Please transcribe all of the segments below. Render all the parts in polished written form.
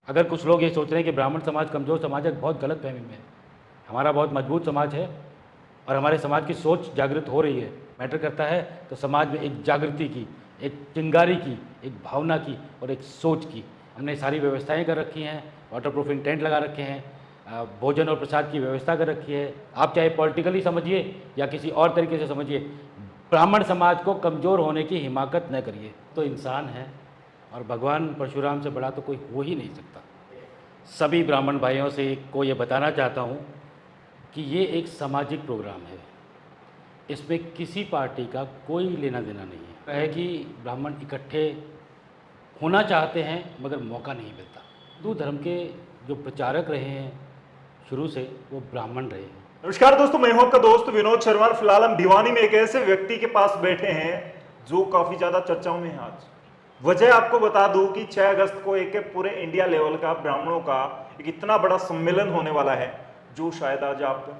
अगर कुछ लोग ये सोच रहे हैं कि ब्राह्मण समाज कमज़ोर समाज है, बहुत गलत फहमी में है। हमारा बहुत मजबूत समाज है और हमारे समाज की सोच जागृत हो रही है। मैटर करता है तो समाज में एक जागृति की, एक चिंगारी की, एक भावना की और एक सोच की। हमने सारी व्यवस्थाएं कर रखी हैं, वाटर प्रूफिंग टेंट लगा रखे हैं, भोजन और प्रसाद की व्यवस्था कर रखी है। आप चाहे पॉलिटिकली समझिए या किसी और तरीके से समझिए, ब्राह्मण समाज को कमज़ोर होने की हिमाकत न करिए। तो इंसान है और भगवान परशुराम से बड़ा तो कोई हो ही नहीं सकता। सभी ब्राह्मण भाइयों से को ये बताना चाहता हूँ कि ये एक सामाजिक प्रोग्राम है, इसमें किसी पार्टी का कोई लेना देना नहीं है कि ब्राह्मण इकट्ठे होना चाहते हैं मगर मौका नहीं मिलता। हिंदू धर्म के जो प्रचारक रहे हैं शुरू से, वो ब्राह्मण रहे हैं। नमस्कार दोस्तों, मैं हूं आपका दोस्त विनोद शर्मा। फिलहाल हम भिवानी में एक ऐसे व्यक्ति के पास बैठे हैं जो काफी ज्यादा चर्चाओं में है। आज वजह आपको बता दूं कि 6 अगस्त को एक पूरे इंडिया लेवल का ब्राह्मणों का एक इतना बड़ा सम्मेलन होने वाला है, जो शायद आज आप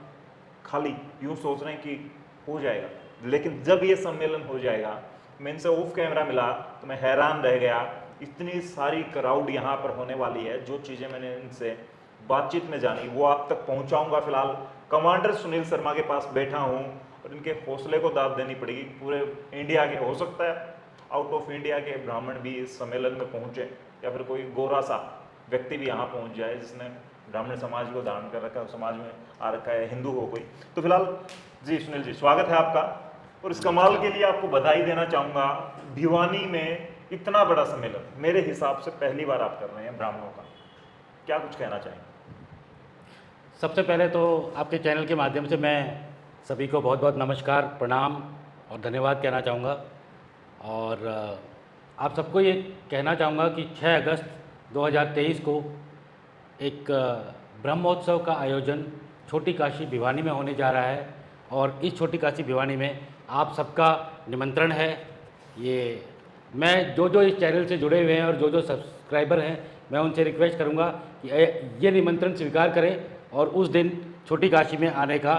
खाली यूं सोच रहे हैं कि हो जाएगा, लेकिन जब ये सम्मेलन हो जाएगा, मैं इनसे ऑफ कैमरा मिला तो मैं हैरान रह गया। इतनी सारी क्राउड यहाँ पर होने वाली है। जो चीजें मैंने इनसे बातचीत में जानी वो आप तक पहुंचाऊंगा। फिलहाल कमांडर सुनील शर्मा के पास बैठा हूं और इनके हौसले को दाद देनी पड़ेगी। पूरे इंडिया के, हो सकता है आउट ऑफ इंडिया के ब्राह्मण भी इस सम्मेलन में पहुंचे, या फिर कोई गोरा सा व्यक्ति भी यहाँ पहुंच जाए जिसने ब्राह्मण समाज को धारण कर रखा है, समाज में आ रखा है, हिंदू हो कोई। तो फिलहाल जी सुनील जी, स्वागत है आपका। और इस कमाल के लिए आपको बधाई देना चाहूँगा। भिवानी में इतना बड़ा सम्मेलन मेरे हिसाब से पहली बार आप कर रहे हैं ब्राह्मणों का, क्या कुछ कहना चाहेंगे? सबसे पहले तो आपके चैनल के माध्यम से मैं सभी को बहुत बहुत नमस्कार, प्रणाम और धन्यवाद कहना चाहूँगा। और आप सबको ये कहना चाहूँगा कि 6 अगस्त 2023 को एक ब्रह्मोत्सव का आयोजन छोटी काशी भिवानी में होने जा रहा है और इस छोटी काशी भिवानी में आप सबका निमंत्रण है। ये मैं जो इस चैनल से जुड़े हुए हैं और जो सब्सक्राइबर हैं, मैं उनसे रिक्वेस्ट करूँगा कि ये निमंत्रण स्वीकार करें और उस दिन छोटी काशी में आने का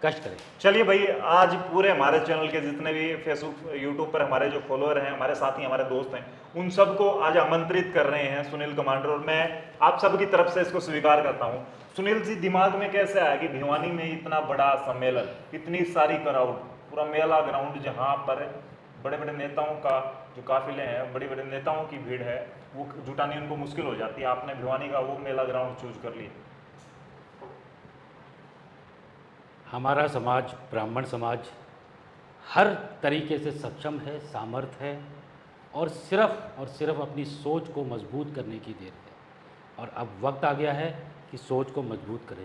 कष्ट करें। चलिए भाई, आज पूरे हमारे चैनल के जितने भी फेसबुक यूट्यूब पर हमारे जो फॉलोअर हैं, हमारे साथी, हमारे दोस्त हैं, उन सबको आज आमंत्रित कर रहे हैं सुनील कमांडर, और मैं आप सबकी तरफ से इसको स्वीकार करता हूं। सुनील जी, दिमाग में कैसे आया कि भिवानी में इतना बड़ा सम्मेलन, इतनी सारी क्राउड, पूरा मेला ग्राउंड जहाँ पर बड़े बड़े नेताओं का जो काफिले हैं, बड़े बड़े नेताओं की भीड़ है, वो जुटानी उनको मुश्किल हो जाती है, आपने भिवानी का वो मेला ग्राउंड चूज कर लिया? हमारा समाज, ब्राह्मण समाज, हर तरीके से सक्षम है, सामर्थ्य है और सिर्फ अपनी सोच को मजबूत करने की देर है। और अब वक्त आ गया है कि सोच को मजबूत करें।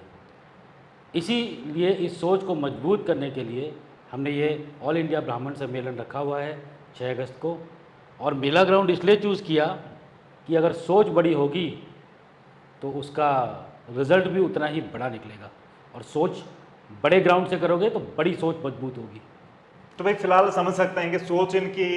इसीलिए इस सोच को मजबूत करने के लिए हमने ये ऑल इंडिया ब्राह्मण सम्मेलन रखा हुआ है 6 अगस्त को। और मेला ग्राउंड इसलिए चूज़ किया कि अगर सोच बड़ी होगी तो उसका रिज़ल्ट भी उतना ही बड़ा निकलेगा, और सोच बड़े ग्राउंड से करोगे तो बड़ी सोच मजबूत होगी। तो भाई फिलहाल समझ सकते हैं कि सोच इनकी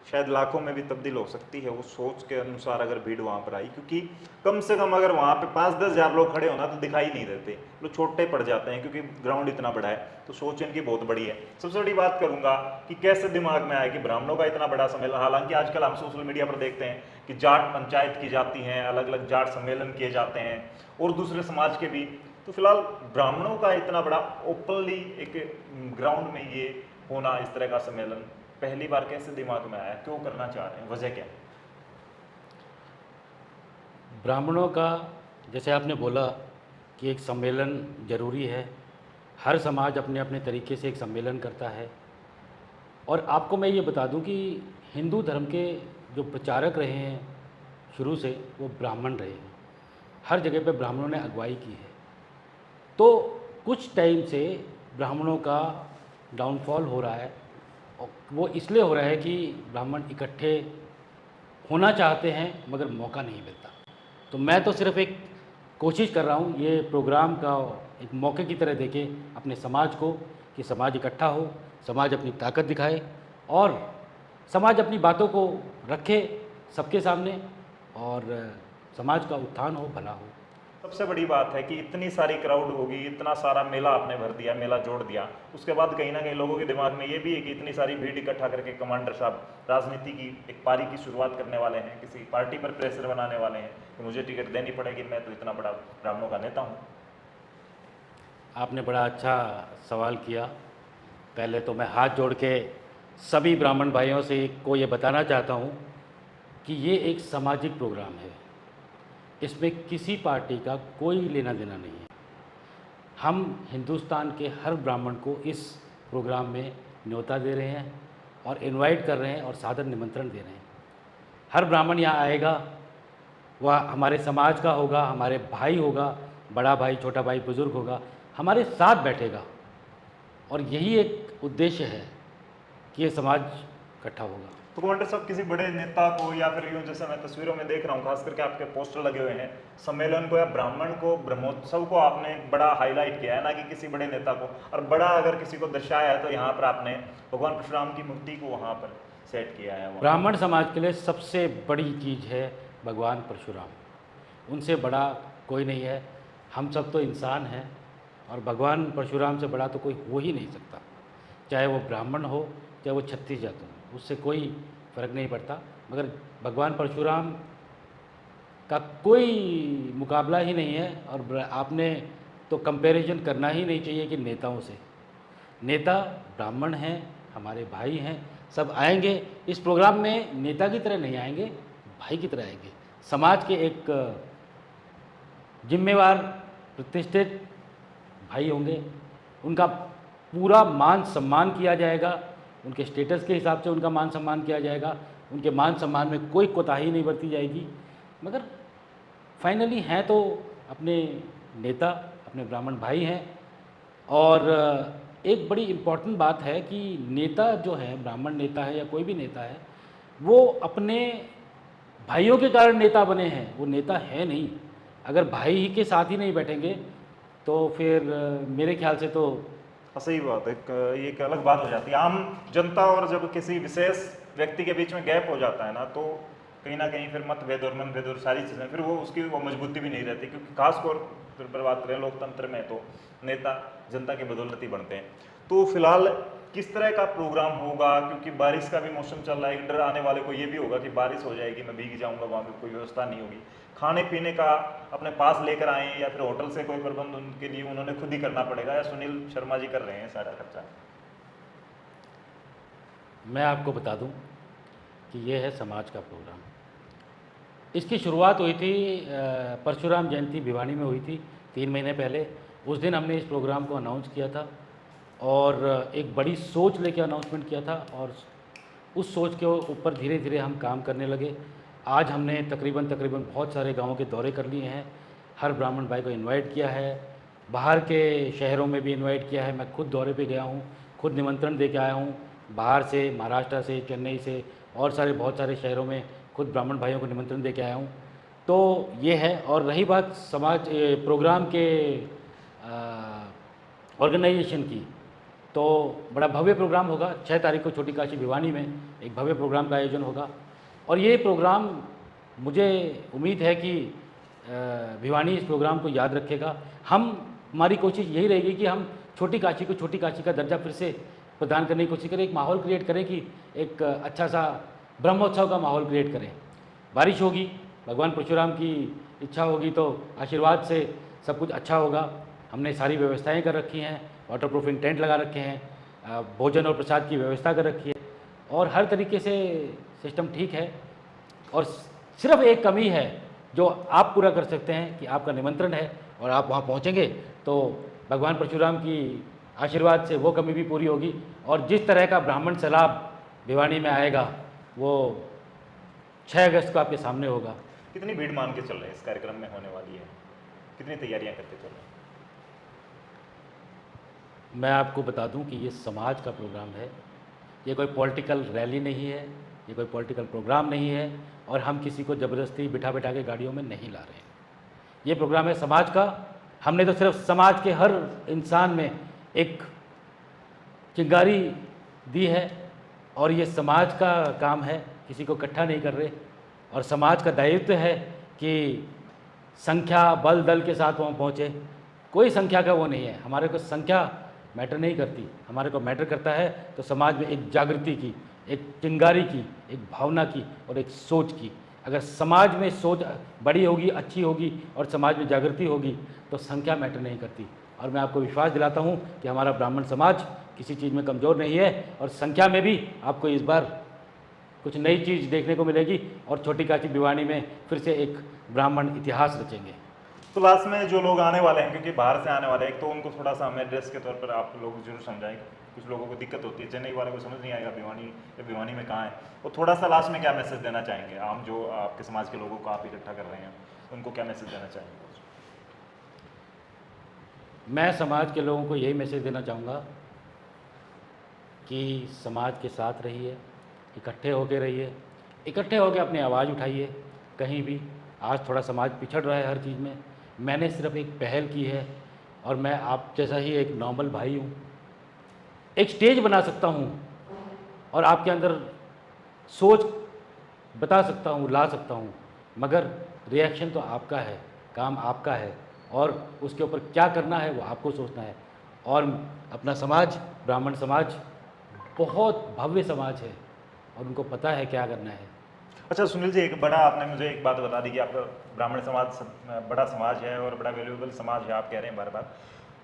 शायद लाखों में भी तब्दील हो सकती है, वो सोच के अनुसार अगर भीड़ वहाँ पर आई, क्योंकि कम से कम अगर वहाँ पे 5-10 हज़ार लोग खड़े होना तो दिखाई नहीं देते, लोग छोटे पड़ जाते हैं क्योंकि ग्राउंड इतना बड़ा है। तो सोच इनकी बहुत बड़ी है। सबसे बड़ी बात करूँगा कि कैसे दिमाग में आया कि ब्राह्मणों का इतना बड़ा सम्मेलन। हालांकि आजकल हम सोशल मीडिया पर देखते हैं कि जाट पंचायत की जाती हैं, अलग अलग जाट सम्मेलन किए जाते हैं और दूसरे समाज के भी। तो फिलहाल ब्राह्मणों का इतना बड़ा ओपनली एक ग्राउंड में ये होना, इस तरह का सम्मेलन पहली बार कैसे दिमाग में आया, क्यों करना चाह रहे हैं, वजह क्या? ब्राह्मणों का, जैसे आपने बोला कि एक सम्मेलन जरूरी है, हर समाज अपने अपने तरीके से एक सम्मेलन करता है। और आपको मैं ये बता दूं कि हिंदू धर्म के जो प्रचारक रहे हैं शुरू से, वो ब्राह्मण रहे हैं। हर जगह पे ब्राह्मणों ने अगुवाई की है। तो कुछ टाइम से ब्राह्मणों का डाउनफॉल हो रहा है, और वो इसलिए हो रहा है कि ब्राह्मण इकट्ठे होना चाहते हैं मगर मौका नहीं मिलता। तो मैं तो सिर्फ एक कोशिश कर रहा हूँ, ये प्रोग्राम का एक मौके की तरह देखे अपने समाज को, कि समाज इकट्ठा हो, समाज अपनी ताकत दिखाए और समाज अपनी बातों को रखे सबके सामने, और समाज का उत्थान हो, भला हो। सबसे बड़ी बात है कि इतनी सारी क्राउड होगी, इतना सारा मेला आपने भर दिया, मेला जोड़ दिया, उसके बाद कहीं ना कहीं लोगों के दिमाग में ये भी है कि इतनी सारी भीड़ इकट्ठा करके कमांडर साहब राजनीति की एक पारी की शुरुआत करने वाले हैं, किसी पार्टी पर प्रेशर बनाने वाले हैं कि मुझे टिकट देनी पड़ेगी, मैं तो इतना बड़ा ब्राह्मणों का नेता हूँ। आपने बड़ा अच्छा सवाल किया। पहले तो मैं हाथ जोड़ के सभी ब्राह्मण भाइयों से को ये बताना चाहता हूँ कि ये एक सामाजिक प्रोग्राम है, इसमें किसी पार्टी का कोई लेना देना नहीं है। हम हिंदुस्तान के हर ब्राह्मण को इस प्रोग्राम में न्योता दे रहे हैं और इनवाइट कर रहे हैं और सादर निमंत्रण दे रहे हैं। हर ब्राह्मण यहाँ आएगा, वह हमारे समाज का होगा, हमारे भाई होगा, बड़ा भाई, छोटा भाई, बुज़ुर्ग होगा, हमारे साथ बैठेगा और यही एक उद्देश्य है कि ये समाज इकट्ठा होगा। तो कमांडर साहब, किसी बड़े नेता को या फिर यूं जैसे मैं तस्वीरों में देख रहा हूँ, खास करके आपके पोस्टर लगे हुए हैं, सम्मेलन को या ब्राह्मण को, ब्रह्मोत्सव को आपने बड़ा हाईलाइट किया है ना, कि किसी बड़े नेता को, और बड़ा अगर किसी को दर्शाया है तो यहाँ पर आपने भगवान परशुराम की मूर्ति को वहाँ पर सेट किया है। ब्राह्मण समाज के लिए सबसे बड़ी चीज़ है भगवान परशुराम, उनसे बड़ा कोई नहीं है। हम सब तो इंसान हैं और भगवान परशुराम से बड़ा तो कोई हो ही नहीं सकता, चाहे वो ब्राह्मण हो, चाहे वो छत्तीस जाति हो, उससे कोई फ़र्क नहीं पड़ता। मगर भगवान परशुराम का कोई मुकाबला ही नहीं है और आपने तो कंपैरिजन करना ही नहीं चाहिए कि नेताओं से। नेता ब्राह्मण हैं, हमारे भाई हैं, सब आएंगे इस प्रोग्राम में। नेता की तरह नहीं आएंगे, भाई की तरह आएंगे। समाज के एक जिम्मेवार प्रतिष्ठित भाई होंगे, उनका पूरा मान सम्मान किया जाएगा, उनके स्टेटस के हिसाब से उनका मान सम्मान किया जाएगा, उनके मान सम्मान में कोई कोताही नहीं बरती जाएगी। मगर फाइनली हैं तो अपने नेता, अपने ब्राह्मण भाई हैं। और एक बड़ी इम्पॉर्टेंट बात है कि नेता जो है, ब्राह्मण नेता है या कोई भी नेता है, वो अपने भाइयों के कारण नेता बने हैं, वो नेता है नहीं। अगर भाई ही के साथ ही नहीं बैठेंगे तो फिर मेरे ख्याल से तो सही बात है, ये एक अलग बात हो जाती है। आम जनता और जब किसी विशेष व्यक्ति के बीच में गैप हो जाता है ना, तो कहीं ना कहीं फिर मतभेद और मनभेद और सारी चीज़ें, फिर वो उसकी वो मजबूती भी नहीं रहती, क्योंकि खासतौर पर बात करें लोकतंत्र में तो नेता जनता के बदौलत ही बनते हैं। तो फिलहाल किस तरह का प्रोग्राम होगा, क्योंकि बारिश का भी मौसम चल रहा है, एक डर आने वाले को ये भी होगा कि बारिश हो जाएगी, मैं भीग जाऊंगा, वहाँ पर कोई व्यवस्था नहीं होगी। खाने पीने का अपने पास लेकर आए या फिर होटल से कोई प्रबंध उनके लिए उन्होंने खुद ही करना पड़ेगा, या सुनील शर्मा जी कर रहे हैं सारा खर्चा? मैं आपको बता दूं कि ये है समाज का प्रोग्राम। इसकी शुरुआत हुई थी परशुराम जयंती भिवानी में हुई थी 3 महीने पहले। उस दिन हमने इस प्रोग्राम को अनाउंस किया था और एक बड़ी सोच लेके अनाउंसमेंट किया था और उस सोच के ऊपर धीरे धीरे हम काम करने लगे। आज हमने तकरीबन बहुत सारे गाँवों के दौरे कर लिए हैं, हर ब्राह्मण भाई को इनवाइट किया है, बाहर के शहरों में भी इनवाइट किया है। मैं खुद दौरे पे गया हूँ, खुद निमंत्रण दे के आया हूँ, बाहर से, महाराष्ट्र से, चेन्नई से और बहुत सारे शहरों में खुद ब्राह्मण भाइयों को निमंत्रण दे के आया हूँ। तो ये है। और रही बात समाज प्रोग्राम के ऑर्गेनाइजेशन की, तो बड़ा भव्य प्रोग्राम होगा। 6 तारीख को छोटी काशी भिवानी में एक भव्य प्रोग्राम का आयोजन होगा और ये प्रोग्राम, मुझे उम्मीद है कि भिवानी इस प्रोग्राम को याद रखेगा। हमारी कोशिश यही रहेगी कि हम छोटी काशी को छोटी काशी का दर्जा फिर से प्रदान करने की कोशिश करें, एक माहौल क्रिएट करें कि एक अच्छा सा ब्रह्मोत्सव का माहौल क्रिएट करें। बारिश होगी, भगवान परशुराम की इच्छा होगी तो आशीर्वाद से सब कुछ अच्छा होगा। हमने सारी व्यवस्थाएं कर रखी हैं, वाटर प्रूफिंग टेंट लगा रखे हैं, भोजन और प्रसाद की व्यवस्था कर रखी है और हर तरीके से सिस्टम ठीक है। और सिर्फ एक कमी है जो आप पूरा कर सकते हैं कि आपका निमंत्रण है और आप वहाँ पहुँचेंगे तो भगवान परशुराम की आशीर्वाद से वो कमी भी पूरी होगी। और जिस तरह का ब्राह्मण सैलाब भिवानी में आएगा वो 6 अगस्त को आपके सामने होगा। कितनी भीड़ मान के चल रहे हैं इस कार्यक्रम में होने वाली है, कितनी तैयारियां करके चल रहे हैं? मैं आपको बता दूं कि ये समाज का प्रोग्राम है, ये कोई पॉलिटिकल रैली नहीं है, ये कोई पॉलिटिकल प्रोग्राम नहीं है और हम किसी को ज़बरदस्ती बिठा के गाड़ियों में नहीं ला रहे हैं। ये प्रोग्राम है समाज का। हमने तो सिर्फ समाज के हर इंसान में एक चिंगारी दी है और ये समाज का काम है, किसी को इकट्ठा नहीं कर रहे। और समाज का दायित्व है कि संख्या बल दल के साथ वहाँ पहुँचे, कोई संख्या का वो नहीं है। हमारे को संख्या मैटर नहीं करती, हमारे को मैटर करता है तो समाज में एक जागृति की, एक चिंगारी की, एक भावना की और एक सोच की। अगर समाज में सोच बड़ी होगी, अच्छी होगी और समाज में जागृति होगी तो संख्या मैटर नहीं करती। और मैं आपको विश्वास दिलाता हूँ कि हमारा ब्राह्मण समाज किसी चीज़ में कमज़ोर नहीं है और संख्या में भी आपको इस बार कुछ नई चीज़ देखने को मिलेगी और छोटी काशी भिवानी में फिर से एक ब्राह्मण इतिहास रचेंगे। तो लास्ट में जो लोग आने वाले हैं, क्योंकि बाहर से आने वाले हैं, तो उनको थोड़ा सा हमें एड्रेस के तौर पर आप लोग जरूर समझाएं। कुछ लोगों को दिक्कत होती है, चेन्नई वाले को समझ नहीं आएगा भिवानी या भिवानी में कहाँ है। तो थोड़ा सा लास्ट में क्या मैसेज देना चाहेंगे आम जो आपके समाज के लोगों को आप इकट्ठा कर रहे हैं, उनको क्या मैसेज देना चाहेंगे? मैं समाज के लोगों को यही मैसेज देना चाहूँगा कि समाज के साथ रहिए, इकट्ठे होकर रहिए, इकट्ठे होकर अपनी आवाज़ उठाइए। कहीं भी आज थोड़ा समाज पिछड़ रहा है हर चीज़ में, मैंने सिर्फ एक पहल की है और मैं आप जैसा ही एक नॉर्मल भाई हूँ, एक स्टेज बना सकता हूँ और आपके अंदर सोच बता सकता हूँ, ला सकता हूँ, मगर रिएक्शन तो आपका है, काम आपका है और उसके ऊपर क्या करना है वो आपको सोचना है। और अपना समाज, ब्राह्मण समाज बहुत भव्य समाज है और उनको पता है क्या करना है। अच्छा सुनील जी, एक बड़ा आपने मुझे एक बात बता दी कि आपका ब्राह्मण समाज बड़ा समाज है और बड़ा वैल्यूएबल समाज है, आप कह रहे हैं बार बार।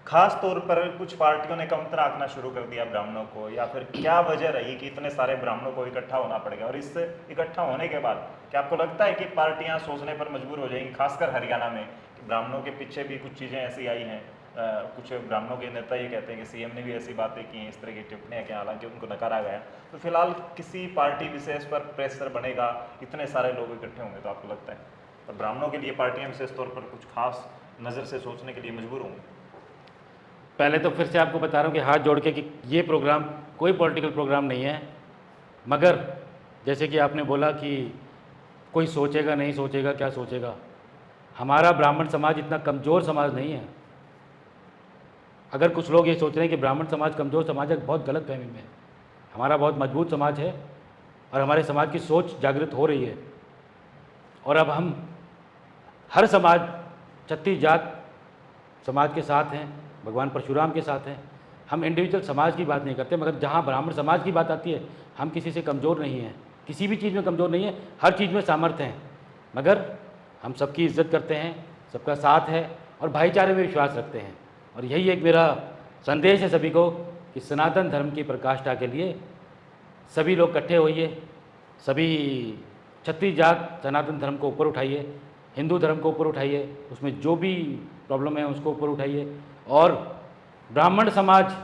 खास तौर पर कुछ पार्टियों ने कमतर आंकना शुरू कर दिया ब्राह्मणों को, या फिर क्या वजह रही कि इतने सारे ब्राह्मणों को इकट्ठा होना पड़ेगा? और इससे इकट्ठा होने के बाद क्या आपको लगता है कि पार्टियां सोचने पर मजबूर हो जाएंगी, खासकर हरियाणा में, कि ब्राह्मणों के पीछे भी कुछ चीज़ें ऐसी आई हैं? कुछ ब्राह्मणों के नेता ये कहते हैं कि सीएम ने भी ऐसी बातें की हैं, इस तरह की टिप्पणियां की, हालांकि उनको नकारा गया। तो फिलहाल किसी पार्टी विशेष पर प्रेशर बनेगा, इतने सारे लोग इकट्ठे होंगे, तो आपको लगता है और ब्राह्मणों के लिए पार्टियां विशेष तौर पर कुछ खास नज़र से सोचने के लिए मजबूर होंगे? पहले तो फिर से आपको बता रहा हूँ कि हाथ जोड़ के कि ये प्रोग्राम कोई पॉलिटिकल प्रोग्राम नहीं है, मगर जैसे कि आपने बोला कि कोई सोचेगा नहीं सोचेगा, क्या सोचेगा, हमारा ब्राह्मण समाज इतना कमज़ोर समाज नहीं है। अगर कुछ लोग ये सोच रहे हैं कि ब्राह्मण समाज कमज़ोर समाज है, बहुत गलत फहमी में है। हमारा बहुत मजबूत समाज है और हमारे समाज की सोच जागृत हो रही है और अब हम हर समाज, 36 जात समाज के साथ हैं, भगवान परशुराम के साथ हैं। हम इंडिविजुअल समाज की बात नहीं करते, मगर जहाँ ब्राह्मण समाज की बात आती है, हम किसी से कमज़ोर नहीं हैं, किसी भी चीज़ में कमज़ोर नहीं है, हर चीज़ में सामर्थ्य हैं, मगर हम सबकी इज्जत करते हैं, सबका साथ है और भाईचारे में विश्वास रखते हैं। और यही एक मेरा संदेश है सभी को कि सनातन धर्म की प्रकाष्ठा के लिए सभी लोग इकट्ठे होइए, सभी 36 जात सनातन धर्म को ऊपर उठाइए, हिंदू धर्म को ऊपर उठाइए, उसमें जो भी प्रॉब्लम है उसको ऊपर उठाइए। और ब्राह्मण समाज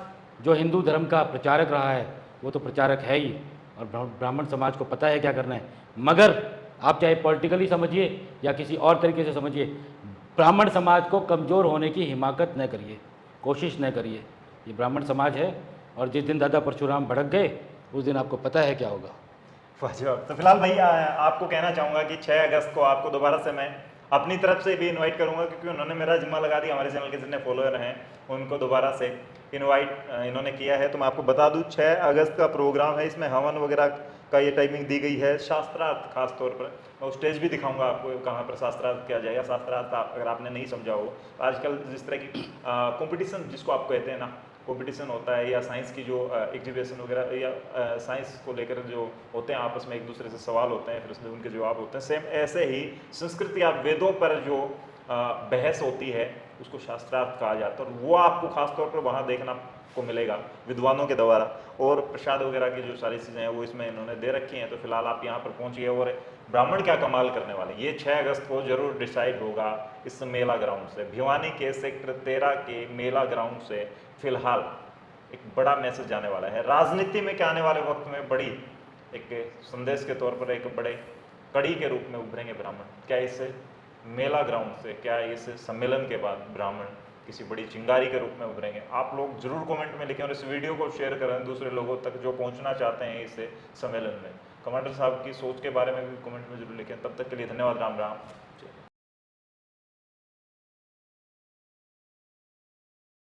जो हिंदू धर्म का प्रचारक रहा है वो तो प्रचारक है ही, और ब्राह्मण समाज को पता है क्या करना है, मगर आप चाहे पॉलिटिकली समझिए या किसी और तरीके से समझिए, ब्राह्मण समाज को कमज़ोर होने की हिमाकत न करिए, कोशिश न करिए। ये ब्राह्मण समाज है और जिस दिन दादा परशुराम भड़क गए उस दिन आपको पता है क्या होगा। वाह। तो फिलहाल भाई आपको कहना चाहूँगा कि 6 अगस्त को आपको दोबारा से मैं अपनी तरफ से भी इनवाइट करूँगा, क्योंकि उन्होंने मेरा जिम्मा लगा दिया, हमारे चैनल के जितने फॉलोअर हैं उनको दोबारा से इनवाइट इन्होंने किया है। तो मैं आपको बता दूँ 6 अगस्त का प्रोग्राम है, इसमें हवन वगैरह का ये टाइमिंग दी गई है, शास्त्रार्थ खास तौर पर। मैं स्टेज भी दिखाऊंगा आपको कहाँ पर शास्त्रार्थ किया जाएगा। शास्त्रार्थ अगर आपने नहीं समझा हो, तो आजकल जिस तरह की कंपटीशन जिसको आप कहते हैं ना, कंपटीशन होता है, या साइंस की जो एग्जीबिशन वगैरह या साइंस को लेकर जो होते हैं, आपस में एक दूसरे से सवाल होते हैं, फिर उसमें उनके जवाब होते हैं, सेम ऐसे ही संस्कृत या वेदों पर जो बहस होती है उसको शास्त्रार्थ कहा जाता है। और वो आपको खासतौर पर वहाँ देखना को मिलेगा विद्वानों के द्वारा, और प्रसाद वगैरह की जो सारी चीज़ें हैं वो इसमें इन्होंने दे रखी हैं। तो फिलहाल आप यहाँ पर पहुँचिए और ब्राह्मण क्या कमाल करने वाले, ये 6 अगस्त को जरूर डिसाइड होगा इस मेला ग्राउंड से, भिवानी के सेक्टर 13 के मेला ग्राउंड से। फिलहाल एक बड़ा मैसेज जाने वाला है राजनीति में, क्या आने वाले वक्त में बड़ी एक संदेश के तौर पर एक बड़े कड़ी के रूप में उभरेंगे ब्राह्मण। क्या इससे मेला ग्राउंड से, क्या इस सम्मेलन के बाद ब्राह्मण किसी बड़ी चिंगारी के रूप में उभरेंगे? आप लोग जरूर कमेंट में लिखें और इस वीडियो को शेयर करें दूसरे लोगों तक जो पहुंचना चाहते हैं इस सम्मेलन में। कमांडर साहब की सोच के बारे में भी कमेंट में जरूर लिखें। तब तक के लिए धन्यवाद। राम राम।